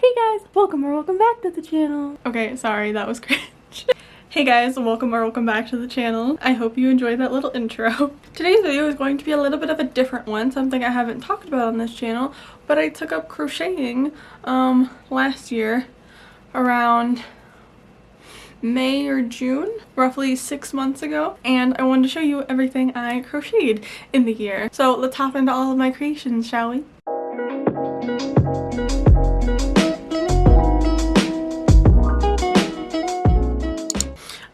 Hey guys, welcome back to the channel. Okay, sorry, that was cringe. Hey guys, welcome back to the channel. I hope you enjoyed that little intro. Today's video is going to be a little bit of a different one, something I haven't talked about on this channel, but I took up crocheting last year around May or June, roughly 6 months ago, and I wanted to show you everything I crocheted in the year. So let's hop into all of my creations, shall we?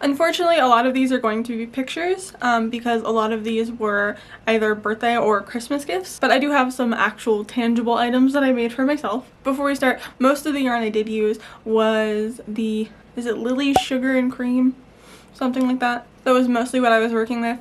Unfortunately, a lot of these are going to be pictures because a lot of these were either birthday or Christmas gifts, but I do have some actual tangible items that I made for myself. Before we start, most of the yarn I did use was the, is it Lily's Sugar and Cream? Something like that. That was mostly what I was working with.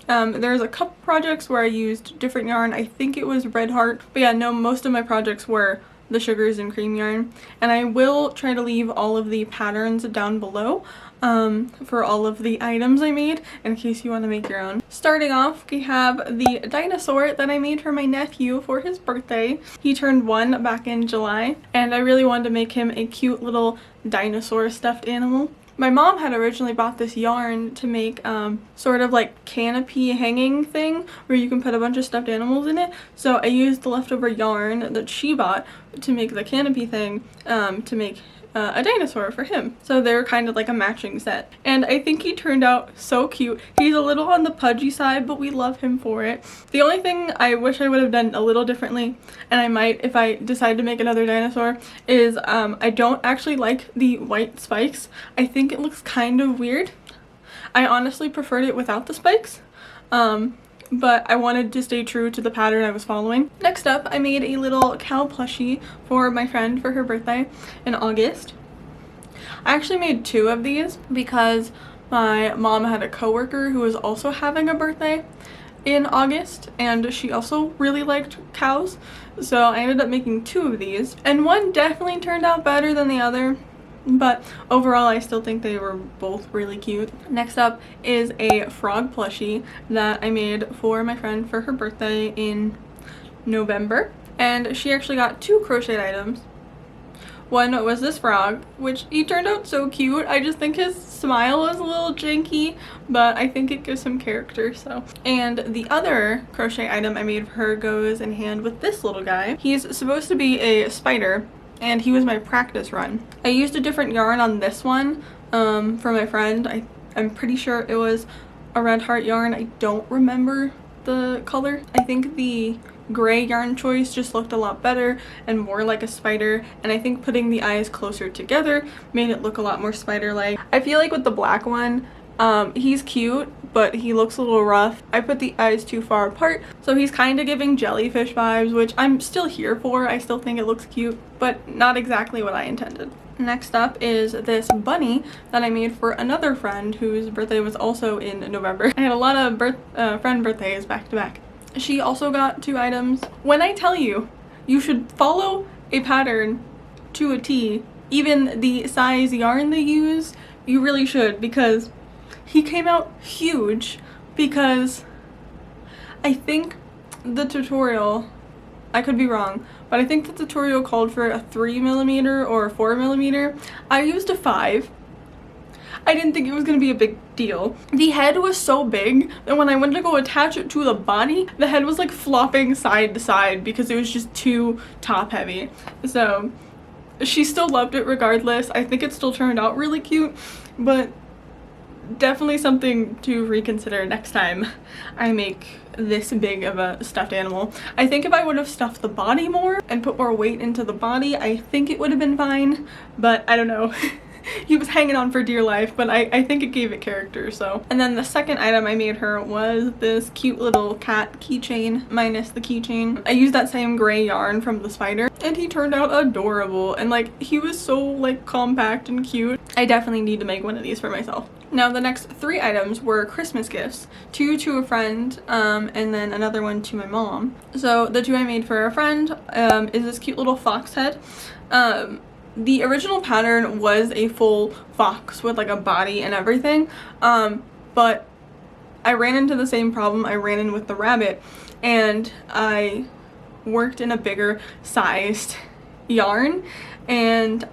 There's a couple projects where I used different yarn. I think it was Red Heart, but yeah, no, most of my projects were the sugars and cream yarn, and I will try to leave all of the patterns down below for all of the items I made in case you want to make your own. Starting off, we have the dinosaur that I made for my nephew for his birthday. He turned 1 back in July, and I really wanted to make him a cute little dinosaur stuffed animal. My mom had originally bought this yarn to make sort of like canopy hanging thing where you can put a bunch of stuffed animals in it. So I used the leftover yarn that she bought to make the canopy thing to make a dinosaur for him. So they're kind of like a matching set. And I think he turned out so cute. He's a little on the pudgy side, but we love him for it. The only thing I wish I would have done a little differently, and I might if I decide to make another dinosaur, is I don't actually like the white spikes. I think it looks kind of weird. I honestly preferred it without the spikes. But I wanted to stay true to the pattern I was following. Next up, I made a little cow plushie for my friend for her birthday in August. I actually made 2 of these because my mom had a coworker who was also having a birthday in August, and she also really liked cows, so I ended up making 2 of these, and one definitely turned out better than the other. But overall, I still think they were both really cute. Next up is a frog plushie that I made for my friend for her birthday in November. And she actually got 2 crochet items. One was this frog, which he turned out so cute. I just think his smile is a little janky, but I think it gives him character, so. And the other crochet item I made for her goes in hand with this little guy. He's supposed to be a spider, and he was my practice run. I used a different yarn on this one for my friend. I'm pretty sure it was a Red Heart yarn. I don't remember the color. I think the gray yarn choice just looked a lot better and more like a spider, and I think putting the eyes closer together made it look a lot more spider-like. I feel like with the black one, he's cute, but he looks a little rough. I put the eyes too far apart, so he's kind of giving jellyfish vibes, which I'm still here for. I still think it looks cute, but not exactly what I intended. Next up is this bunny that I made for another friend whose birthday was also in November. I had a lot of friend birthdays back to back. She also got 2 items. When I tell you, you should follow a pattern to a T, even the size yarn they use, you really should, because he came out huge, because I think the tutorial, I could be wrong, but I think the tutorial called for a 3mm or a 4mm. I used a 5. I didn't think it was going to be a big deal. The head was so big that when I went to go attach it to the body, the head was like flopping side to side because it was just too top heavy. So she still loved it regardless. I think it still turned out really cute, but definitely something to reconsider next time I make this big of a stuffed animal. I think if I would have stuffed the body more and put more weight into the body, I think it would have been fine, but I don't know. He was hanging on for dear life, but I think it gave it character, so. And then the second item I made her was this cute little cat keychain, minus the keychain. I used that same gray yarn from the spider, and he turned out adorable, and like, he was so like compact and cute. I definitely need to make one of these for myself. Now the next 3 items were Christmas gifts, 2 to a friend, and then another one to my mom. So the 2 I made for a friend is this cute little fox head. The original pattern was a full fox with like a body and everything, but I ran into the same problem I ran in with the rabbit, and I worked in a bigger sized yarn, and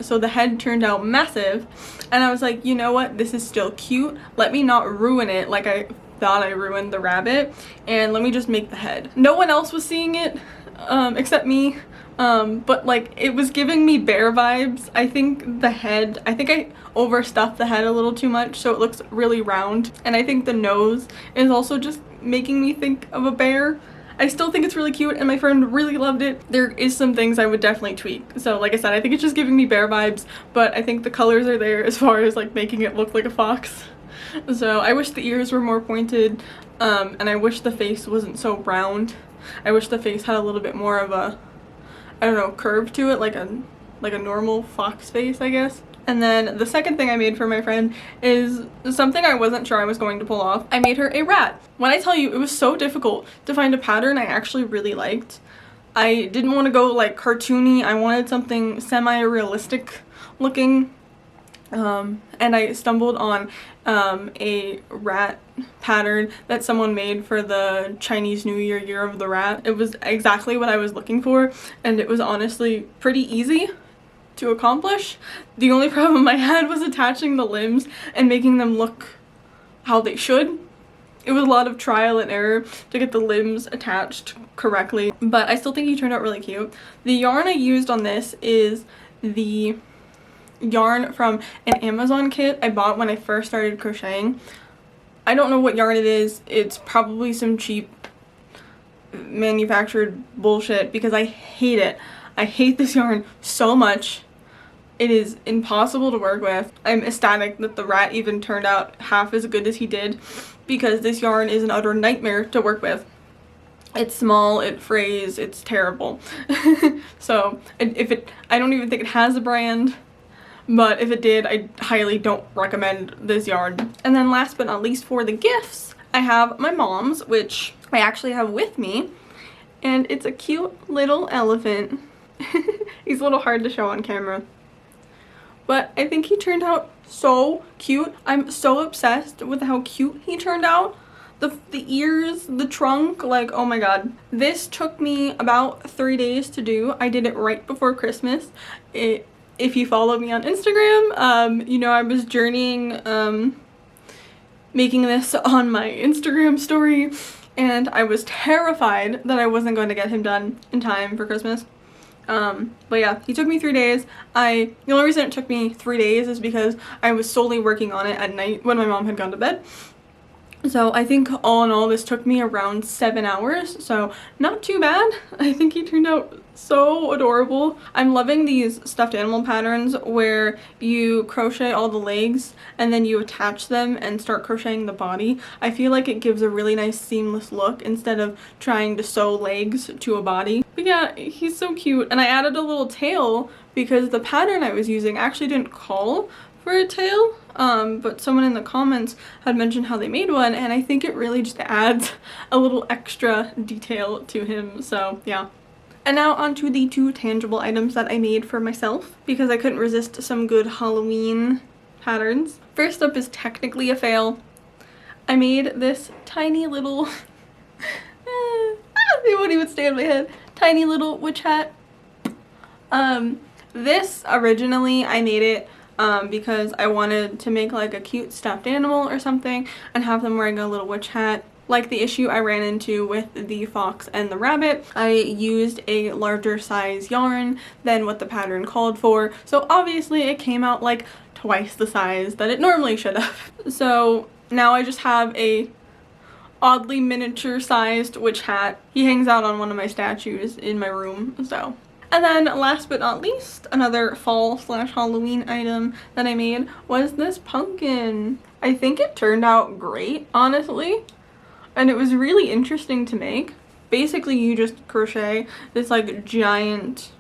so the head turned out massive, and I was like, you know what, this is still cute, let me not ruin it like I thought I ruined the rabbit, and let me just make the head. No one else was seeing it except me, but like it was giving me bear vibes. I think I overstuffed the head a little too much, so it looks really round, and I think the nose is also just making me think of a bear. I still think it's really cute, and my friend really loved it. There is some things I would definitely tweak. So like I said, I think it's just giving me bear vibes, but I think the colors are there as far as like making it look like a fox. So I wish the ears were more pointed, and I wish the face wasn't so round. I wish the face had a little bit more of a, I don't know, curve to it, like a normal fox face, I guess. And then the second thing I made for my friend is something I wasn't sure I was going to pull off. I made her a rat. When I tell you, it was so difficult to find a pattern I actually really liked. I didn't want to go like cartoony. I wanted something semi-realistic looking. And I stumbled on a rat pattern that someone made for the Chinese New Year, Year of the Rat. It was exactly what I was looking for, and it was honestly pretty easy to accomplish. The only problem I had was attaching the limbs and making them look how they should. It was a lot of trial and error to get the limbs attached correctly, but I still think he turned out really cute. The yarn I used on this is the yarn from an Amazon kit I bought when I first started crocheting. I don't know what yarn it is. It's probably some cheap manufactured bullshit because I hate it. I hate this yarn so much. It is impossible to work with. I'm ecstatic that the rat even turned out half as good as he did, because this yarn is an utter nightmare to work with. It's small, it frays, it's terrible. So I don't even think it has a brand, but if it did, I highly don't recommend this yarn. And then last but not least, for the gifts, I have my mom's, which I actually have with me, and it's a cute little elephant. He's a little hard to show on camera, but I think he turned out so cute. I'm so obsessed with how cute he turned out. The ears, the trunk, like, oh my god. This took me about 3 days to do. I did it right before Christmas. If you follow me on Instagram, you know I was journeying, making this on my Instagram story, and I was terrified that I wasn't going to get him done in time for Christmas. But yeah, he took me 3 days. The only reason it took me 3 days is because I was solely working on it at night when my mom had gone to bed. So I think all in all this took me around 7 hours, so not too bad. I think he turned out so adorable. I'm loving these stuffed animal patterns where you crochet all the legs and then you attach them and start crocheting the body. I feel like it gives a really nice seamless look instead of trying to sew legs to a body. But yeah, he's so cute. And I added a little tail because the pattern I was using actually didn't call for a tail, but someone in the comments had mentioned how they made one, and I think it really just adds a little extra detail to him, so yeah. And now onto the 2 tangible items that I made for myself, because I couldn't resist some good Halloween patterns. First up is technically a fail. I made this tiny little they won't even stay on my head. Tiny little witch hat. This originally I made it because I wanted to make like a cute stuffed animal or something and have them wearing a little witch hat. Like the issue I ran into with the fox and the rabbit, I used a larger size yarn than what the pattern called for, so obviously it came out like twice the size that it normally should have. So now I just have a oddly miniature sized witch hat. He hangs out on one of my statues in my room, so. And then last but not least, another fall/Halloween item that I made was this pumpkin. I think it turned out great, honestly, and it was really interesting to make. Basically, you just crochet this like giant,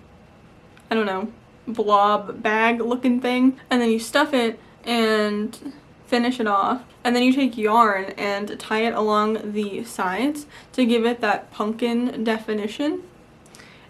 I don't know, blob bag looking thing, and then you stuff it and finish it off, and then you take yarn and tie it along the sides to give it that pumpkin definition.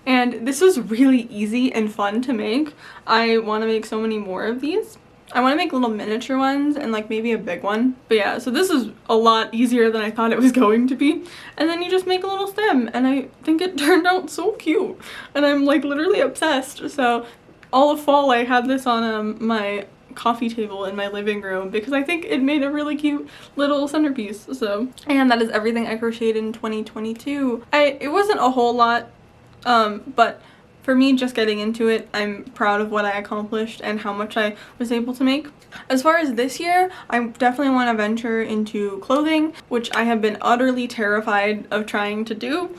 And this was really easy and fun to make. I want to make so many more of these. I want to make little miniature ones and like maybe a big one. But yeah, so this is a lot easier than I thought it was going to be. And then you just make a little stem, and I think it turned out so cute. And I'm like literally obsessed. So all of fall I had this on my coffee table in my living room because I think it made a really cute little centerpiece. So, and that is everything I crocheted in 2022. It wasn't a whole lot, but for me, just getting into it, I'm proud of what I accomplished and how much I was able to make. As far as this year, I definitely want to venture into clothing, which I have been utterly terrified of trying to do.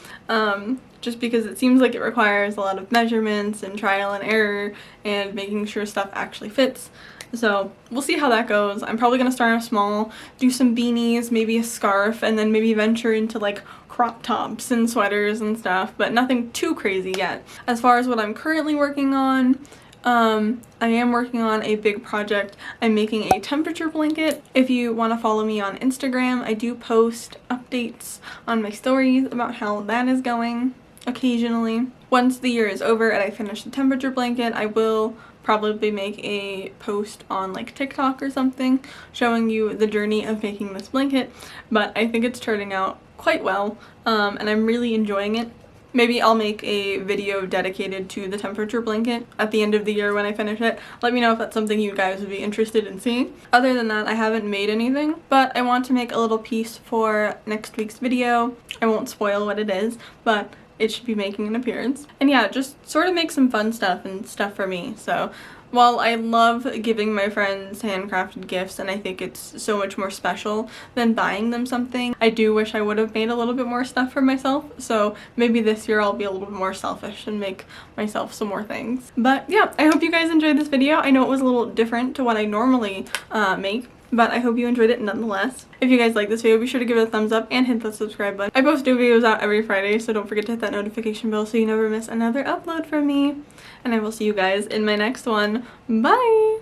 Just because it seems like it requires a lot of measurements and trial and error and making sure stuff actually fits. So we'll see how that goes. I'm probably gonna start off small, do some beanies, maybe a scarf, and then maybe venture into like crop tops and sweaters and stuff, but nothing too crazy yet. As far as what I'm currently working on, I am working on a big project. I'm making a temperature blanket. If you want to follow me on Instagram, I do post updates on my stories about how that is going occasionally. Once the year is over and I finish the temperature blanket, I will probably make a post on like TikTok or something showing you the journey of making this blanket, but I think it's turning out quite well, and I'm really enjoying it. Maybe I'll make a video dedicated to the temperature blanket at the end of the year when I finish it. Let me know if that's something you guys would be interested in seeing. Other than that, I haven't made anything, but I want to make a little piece for next week's video. I won't spoil what it is, but it should be making an appearance. And yeah, just sort of make some fun stuff and stuff for me. So while I love giving my friends handcrafted gifts and I think it's so much more special than buying them something, I do wish I would have made a little bit more stuff for myself. So maybe this year I'll be a little bit more selfish and make myself some more things. But yeah, I hope you guys enjoyed this video. I know it was a little different to what I normally make, but I hope you enjoyed it nonetheless. If you guys like this video, be sure to give it a thumbs up and hit the subscribe button. I post new videos out every Friday, so don't forget to hit that notification bell so you never miss another upload from me. And I will see you guys in my next one. Bye!